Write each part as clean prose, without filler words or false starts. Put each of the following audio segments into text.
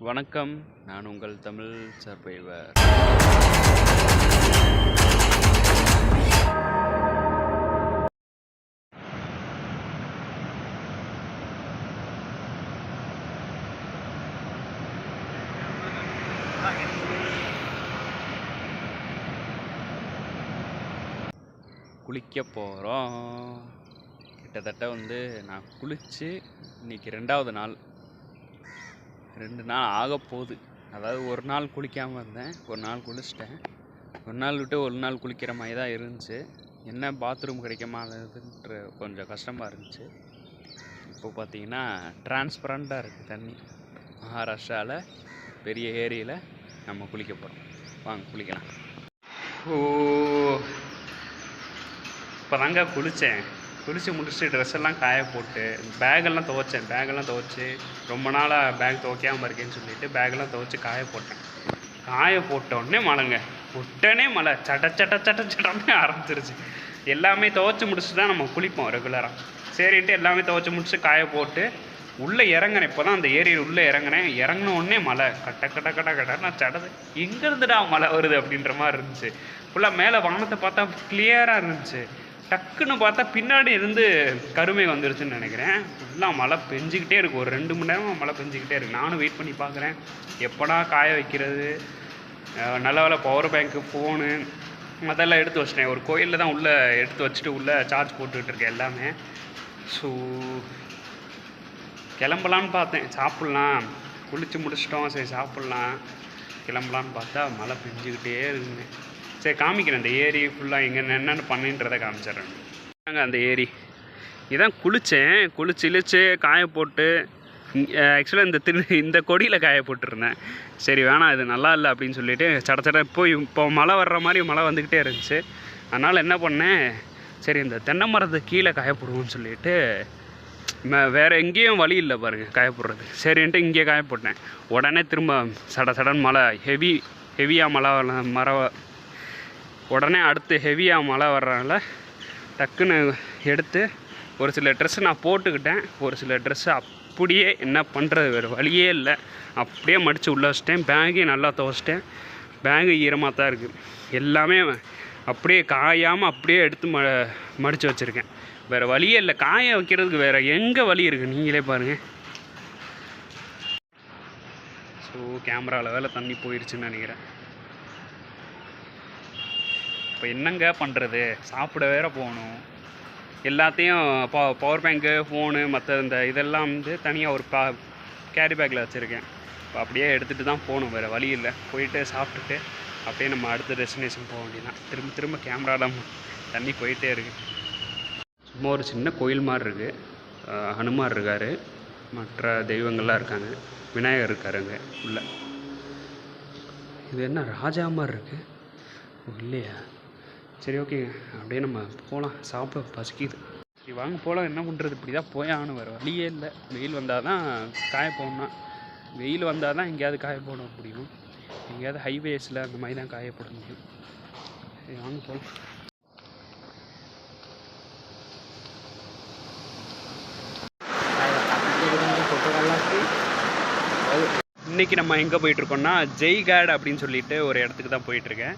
வணக்கம். நான் உங்கள் தமிழ் சர்வைவர். குளிக்க போகிறோம். கிட்டத்தட்ட நான் குளித்து இன்றைக்கி 2வது நாள். 2 நாள் ஆக போகுது. அதாவது ஒரு நாள் குளிக்காமல் இருந்தேன், ஒரு நாள் குளிச்சிட்டேன். ஒரு நாள் விட்டு ஒரு நாள் குளிக்கிற மாதிரி தான் இருந்துச்சு. என்ன பாத்ரூம் கிடைக்குமான்றதுன்ற கொஞ்சம் கஷ்டமாக இருந்துச்சு. இப்போ பார்த்தீங்கன்னா டிரான்ஸ்பரண்ட்டாக இருக்குது தண்ணி. மகாராஷ்டிராவில் பெரிய ஏரியில் நம்ம குளிக்க போகிறோம். வாங்க குளிக்கலாம். இப்போ தாங்க குளித்தேன். குளித்து முடிச்சுட்டு ட்ரெஸ் எல்லாம் காய போட்டு பேகெல்லாம் துவைச்சேன். பேகெல்லாம் துவைச்சி ரொம்ப நாளாக பேக் துவைக்காமல் இருக்கேன்னு சொல்லிட்டு பேகெல்லாம் துவைச்சி காய போட்டேன். காய போட்ட உடனே மழைங்க. உடனே மழை சட்டன்னு ஆரம்பிச்சிருச்சு. எல்லாமே துவைச்சி முடிச்சுட்டு தான் நம்ம குளிப்போம் ரெகுலராக. சரின்ட்டு எல்லாமே துவைச்சி முடிச்சு காய போட்டு உள்ளே இறங்கினேன். இப்போ தான் அந்த ஏரியில் உள்ளே இறங்கினேன். இறங்கின உடனே மழை கட்ட நான் எங்கேருந்துடா மழை வருது அப்படின்ற மாதிரி இருந்துச்சு. ஃபுல்லாக மேலே வானத்தை பார்த்தா கிளியராக இருந்துச்சு. டக்குன்னு பார்த்தா பின்னாடி இருந்து கருமை வந்துருச்சுன்னு நினைக்கிறேன். ஃபுல்லாக மழை பெஞ்சிக்கிட்டே இருக்குது. ஒரு 2 மணி நேரமாக மழை பெஞ்சிக்கிட்டே இருக்குது. நானும் வெயிட் பண்ணி பார்க்குறேன் எப்போனா காய வைக்கிறது. நல்ல வேலை பவர் பேங்க்கு, ஃபோனு அதெல்லாம் எடுத்து வச்சிட்டேன். ஒரு கோயிலில் தான் உள்ளே எடுத்து வச்சுட்டு உள்ளே சார்ஜ் போட்டுக்கிட்டு இருக்கேன் எல்லாமே. ஸோ கிளம்பலான்னு பார்த்தேன். சாப்பிட்லாம், குளித்து முடிச்சிட்டோம், சரி சாப்பிட்லாம் கிளம்பலான்னு பார்த்தா மழை பெஞ்சிக்கிட்டே இருக்குங்க. சரி காமிக்கிறேன் அந்த ஏரி ஃபுல்லாக என்னென்னு பண்ணின்றதை காமிச்சிட்றேன். நாங்கள் அந்த ஏரி இதான் குளித்தேன். இழிச்சு காய போட்டு ஆக்சுவலாக இந்த கொடியில் காய போட்டுருந்தேன். சரி வேணாம் இது நல்லா இல்லை அப்படின்னு சொல்லிட்டு சட இப்போ மழை வர்ற மாதிரி மழை வந்துக்கிட்டே இருந்துச்சு. அதனால் என்ன பண்ணேன், சரி இந்த தென்னை மரத்து கீழே காய போடுவோம்னு சொல்லிட்டு வேறு எங்கேயும் வழி இல்லை பாருங்கள் காய போடுறது. சரின்ட்டு இங்கே காய போட்டேன். உடனே திரும்ப சடன்னு மழை ஹெவியாக மழை உடனே அடுத்து ஹெவியாக மழை வர்றதுனால டக்குன்னு எடுத்து ஒரு சில ட்ரெஸ்ஸு நான் போட்டுக்கிட்டேன். ஒரு சில ட்ரெஸ்ஸு அப்படியே என்ன பண்ணுறது, வேறு வழியே இல்லை, அப்படியே மடித்து உள்ளே வச்சிட்டேன். பேக்கையும் நல்லா துவைச்சிட்டேன். பேகு ஈரமாக தான் இருக்குது. எல்லாமே அப்படியே காயாமல் அப்படியே எடுத்து மடித்து வச்சுருக்கேன். வேறு வழியே இல்லை, காய வைக்கிறதுக்கு வேறு எங்கே வழி இருக்குது நீங்களே பாருங்கள். ஸோ கேமராவில் வேலை தண்ணி போயிடுச்சுன்னு நினைக்கிறேன். இப்போ என்னங்க பண்ணுறது, சாப்பிட வேறு போகணும். எல்லாத்தையும் பவர் பேங்க்கு, ஃபோனு மற்ற இதெல்லாம் தனியாக ஒரு கேரி பேக்கில் வச்சுருக்கேன். இப்போ அப்படியே எடுத்துகிட்டு தான் போகணும், வேறு வழி இல்லை. போயிட்டு சாப்பிட்டுட்டு அப்படியே நம்ம அடுத்த டெஸ்டினேஷன் போக வேண்டியதான். திரும்ப கேமராவில் தண்ணி போயிட்டே இருக்குது. சும்மா ஒரு சின்ன கோயில் மாதிரி இருக்குது. ஹனுமார் இருக்கார், மற்ற தெய்வங்கள்லாம் இருக்காங்க, விநாயகர் இருக்காருங்க உள்ள. இது என்ன ராஜா மாதிரி இருக்குது இல்லையா? சரி ஓகேங்க, அப்படியே நம்ம போகலாம். சாப்பிட பசிக்குது. சரி வாங்க போகலாம். என்ன பண்ணுறது, இப்படி தான் போயாகணும், வேறு வழியே இல்லை. வெயில் வந்தால் தான் காய போடணும். வெயில் வந்தால் தான் எங்கேயாவது காய போட முடியும். எங்கேயாவது ஹைவேஸில் அந்த மாதிரி தான் காய போட முடியும். சரி வாங்க போகலாம். இன்றைக்கி நம்ம எங்கே போயிட்டுருக்கோம்னா ஜெய்காட் அப்படின்னு சொல்லிட்டு ஒரு இடத்துக்கு தான் போயிட்டுருக்கேன்.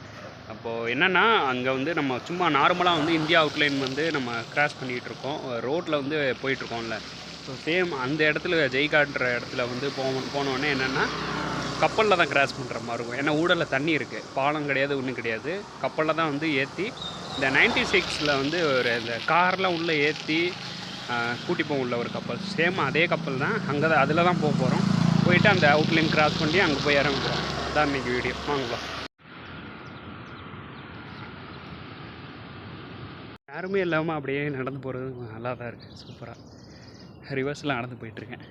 அப்போது என்னென்னா அங்கே நம்ம சும்மா நார்மலாக இந்தியா அவுட்லைன் நம்ம கிராஸ் பண்ணிகிட்ருக்கோம். ரோட்டில் போயிட்டுருக்கோம்ல. ஸோ சேம் அந்த இடத்துல ஜெய்காட்ன்ற இடத்துல போனோடனே என்னென்னா கப்பலில் தான் கிராஸ் பண்ணுற மாதிரி இருக்கும். ஏன்னா ஊடலில் தண்ணி இருக்குது, பாலம் கிடையாது, ஒன்றும் கிடையாது. கப்பலில் தான் ஏற்றி இந்த 96ல் ஒரு இந்த கார்லாம் உள்ளே ஏற்றி கூட்டி போக உள்ள ஒரு கப்பல். சேம் அதே கப்பல் தான். அதில் தான் போக போகிறோம். போயிட்டு அந்த அவுட்லைன் கிராஸ் பண்ணி அங்கே போய் இறங்குறோம். அதான் இன்றைக்கி வீடியோ. வாங்கலாம். யாருமே இல்லாமல் அப்படியே நடந்து போகிறது நல்லா தான் இருக்குது. சூப்பராக ரிவர்ஸில் நடந்து போயிட்டுருக்கேன்.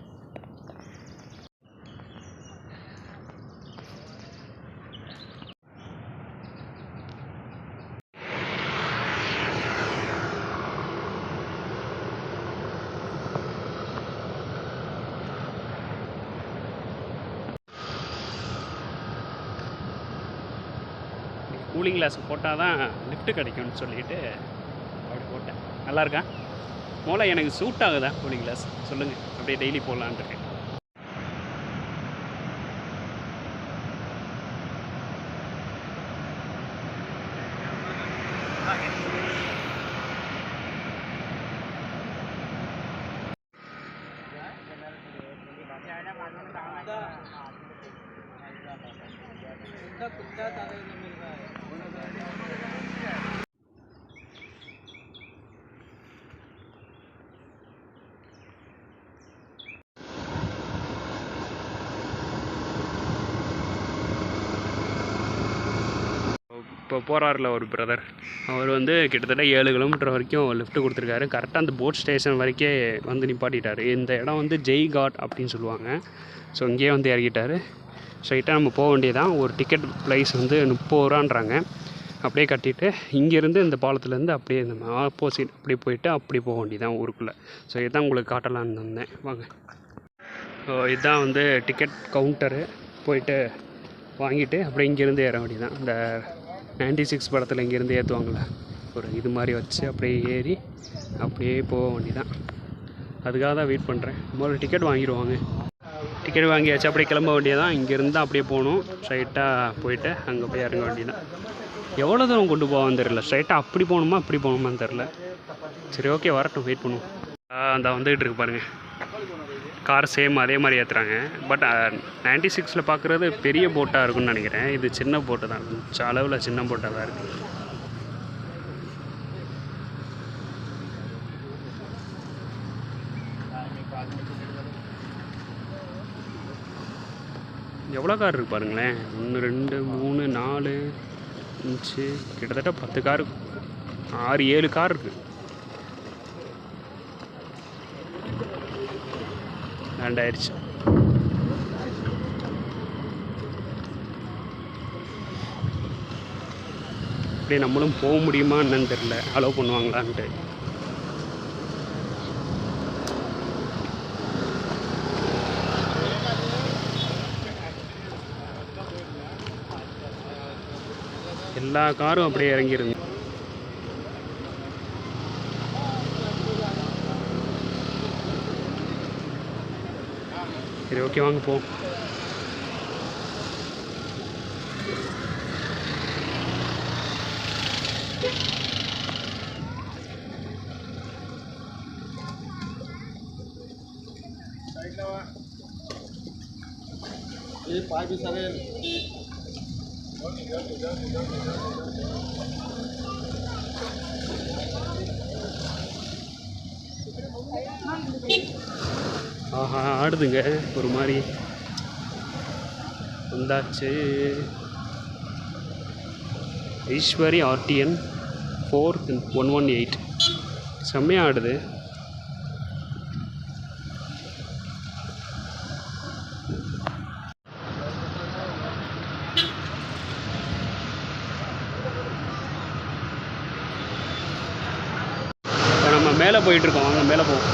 கூலிங் கிளாஸ் போட்டால் தான் லிஃப்ட்டு கிடைக்கும்னு சொல்லிட்டு அப்படி போட்டேன். நல்லா இருக்கா மோளை? எனக்கு சூட் ஆகுதா கூலிங் கிளாஸ் சொல்லுங்கள். அப்படியே டெய்லி போடலான்ட்டு இருக்கேன். இப்போ போகிறாரில்ல ஒரு பிரதர், அவர் வந்து கிட்டத்தட்ட 7 கிலோமீட்டர் வரைக்கும் லிஃப்ட் கொடுத்துருக்காரு. கரெக்டாக அந்த போட் ஸ்டேஷன் வரைக்கே வந்து நிப்பாட்டிட்டார். இந்த இடம் வந்து ஜெய் காட் அப்படின்னு சொல்லுவாங்க. ஸோ இங்கேயே வந்து இறக்கிட்டார். ஸ்ட்ரைட்டாக நம்ம போக வேண்டியதான். ஒரு டிக்கெட் ப்ரைஸ் வந்து 30 ரூபான்றாங்க. அப்படியே கட்டிட்டு இங்கேருந்து இந்த பாலத்துலேருந்து அப்படியே நம்ம ஆப்போசிட் அப்படியே போயிட்டு அப்படி போக வேண்டியதான் ஊருக்குள்ளே. ஸோ இதுதான் உங்களுக்கு காட்டலான்னு வந்தேன், வாங்க. ஸோ இதுதான் வந்து டிக்கெட் கவுண்டரு. போயிட்டு வாங்கிட்டு அப்படியே இங்கேருந்து ஏற வேண்டியதான். இந்த 96 படத்தில் இங்கேருந்து ஏற்றுவாங்களே, ஒரு இது மாதிரி வச்சு அப்படியே ஏறி அப்படியே போக வேண்டியதான். அதுக்காக தான் வெயிட் பண்ணுறேன். முதல்ல டிக்கெட் வாங்கிடுவாங்க. டிக்கெட் வாங்கியாச்சு, அப்படியே கிளம்ப வேண்டியதான். இங்கேருந்து அப்படியே போகணும். ஸ்ட்ரைட்டாக போயிட்டு அங்கே போய் இறங்க வேண்டியதான். எவ்வளோ தூரம் கொண்டு போவான்னு தெரில. ஸ்ட்ரைட்டாக அப்படி போகணுமா அப்படி போகணுமான்னு தெரில. சரி, ஓகே, வரட்டும், வெயிட் பண்ணுவோம். அந்த வந்துகிட்டு இருக்கு பாருங்கள், கார் சேம் அதே மாதிரி ஏற்றுறாங்க. பட் 96 பார்க்குறது பெரிய போட்டாக இருக்குன்னு நினைக்கிறேன். இது சின்ன போட்டு தான், கொஞ்சம் அளவில் சின்ன போட்டாக தான் இருக்குது. எவ்வளோ கார் இருக்குது பாருங்களேன். 1 2 3 4 5 கிட்டத்தட்ட 10 கார், 6 7 கார் இருக்குது. லேண்ட் ஆயிடுச்சு. அப்படியே நம்மளும் போக முடியுமா என்னன்னு தெரில, அலோவ் பண்ணுவாங்களான்ட்டு. எல்லா காரும் அப்படியே இறங்கிருங்க. சரி, ஓகே, வாங்க போவோம். ஆஹா, ஆடுதுங்க ஒரு மாதிரி. வந்தாச்சு. ஐஸ்வரி RTN 4118 செம்மையாக ஆடுது. இப்போ நம்ம மேலே போயிட்டுருக்கோம், வாங்க மேலே போவோம்.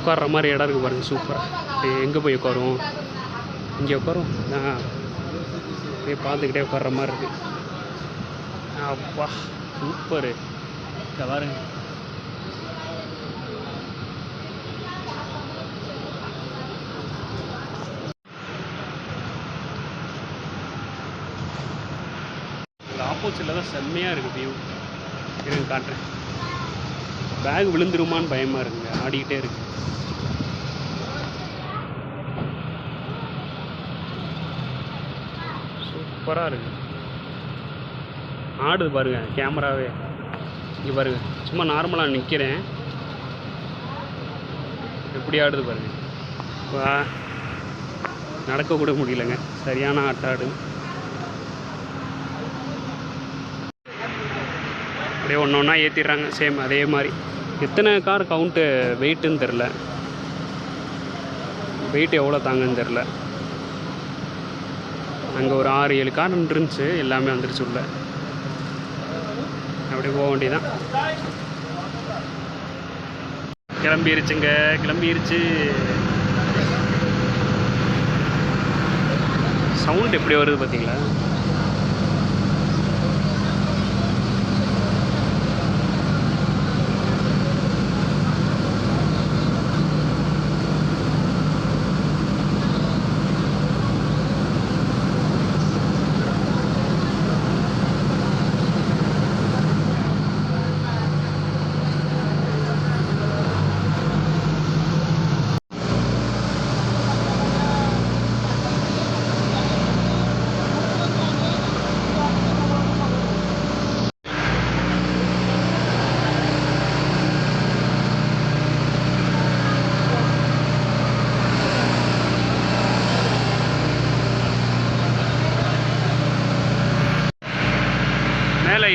உட்கார்ற மாதிரி இடம் இருக்குது பாருங்கள், சூப்பராக. எங்கே போய் உட்காருவோம்? இங்கே உட்காரும். அப்படியே பார்த்துக்கிட்டே உட்கார்ற மாதிரி இருக்குது. அப்பா, சூப்பரு. பாருங்க, ஆப்போசிட்டில் தான் செம்மையாக இருக்குது வியூ. எனக்கு காட்டுறேன். பேக் விழுந்துருமான்னு பயமாக இருக்குங்க, ஆடிக்கிட்டே இருக்கு. சூப்பராக இருக்குது. ஆடுது பாருங்கள் கேமராவே. இங்கே பாருங்கள், சும்மா நார்மலாக நிற்கிறேன், எப்படி ஆடுது பாருங்கள். வா, நடக்க கூட முடியலங்க, சரியான ஆட்டாடு. அப்படியே ஒன்று ஒன்றா ஏற்றிடுறாங்க, சேம் அதே மாதிரி. எத்தனை கார் கவுண்ட்டு வெயிட்டுன்னு தெரில, வெயிட் எவ்வளோ தாங்கன்னு தெரில. அங்கே ஒரு 6 7 கார் இருந்துச்சு, எல்லாமே வந்துருச்சு உள்ள. அப்படியே போக வேண்டியதான். கிளம்பிருச்சுங்க, கிளம்பிருச்சு. சவுண்ட் எப்படி வருது பார்த்தீங்களா?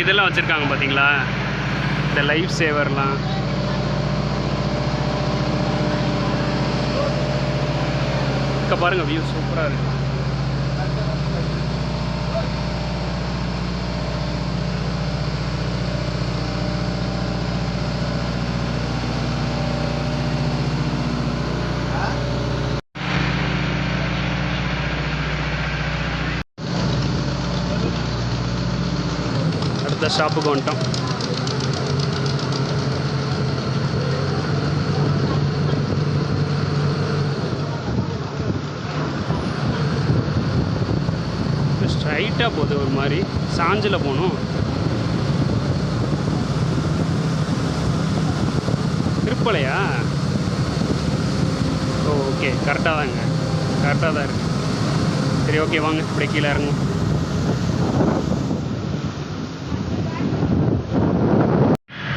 இதெல்லாம் வச்சுருக்காங்க பார்த்தீங்களா, இந்த லைஃப் சேவர்லாம். இங்கே பாருங்கள், வியூ சூப்பராக இருக்குது. அடுத்த ஷாப்புக்கு வந்துட்டோம். ஸ்ட்ரைட்டாக போகுது, ஒரு மாதிரி சாஞ்சில் போகணும். திருப்பலையா? ஓகே, கரெக்டாக தாங்க, கரெக்டாக தான் இருக்குது. சரி, ஓகே, வாங்க இப்படி கீழே இறங்கும்.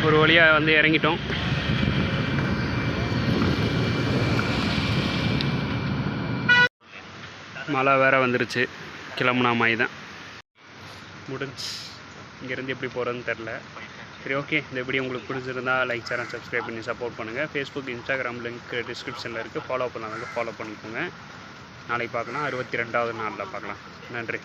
ஒரு வழியாக வந்து இறங்கிட்டோம். மழை வேறு வந்துருச்சு, கிளம்புனா மாதிரி தான் முடிஞ்சு. இங்கேருந்து எப்படி போகிறதுன்னு தெரில. சரி, ஓகே, இந்த வீடியோ உங்களுக்கு பிடிச்சிருந்தா லைக், ஷேர் அண்ட் சப்ஸ்கிரைப் பண்ணி சப்போர்ட் பண்ணுங்கள். ஃபேஸ்புக், இன்ஸ்டாகிராம் லிங்க் டிஸ்கிரிப்ஷனில் இருக்குது. ஃபாலோ பண்ணாதவங்க ஃபாலோ பண்ணிக்கோங்க. நாளைக்கு பார்க்கலாம், 62வது நாளில் பார்க்கலாம். நன்றி.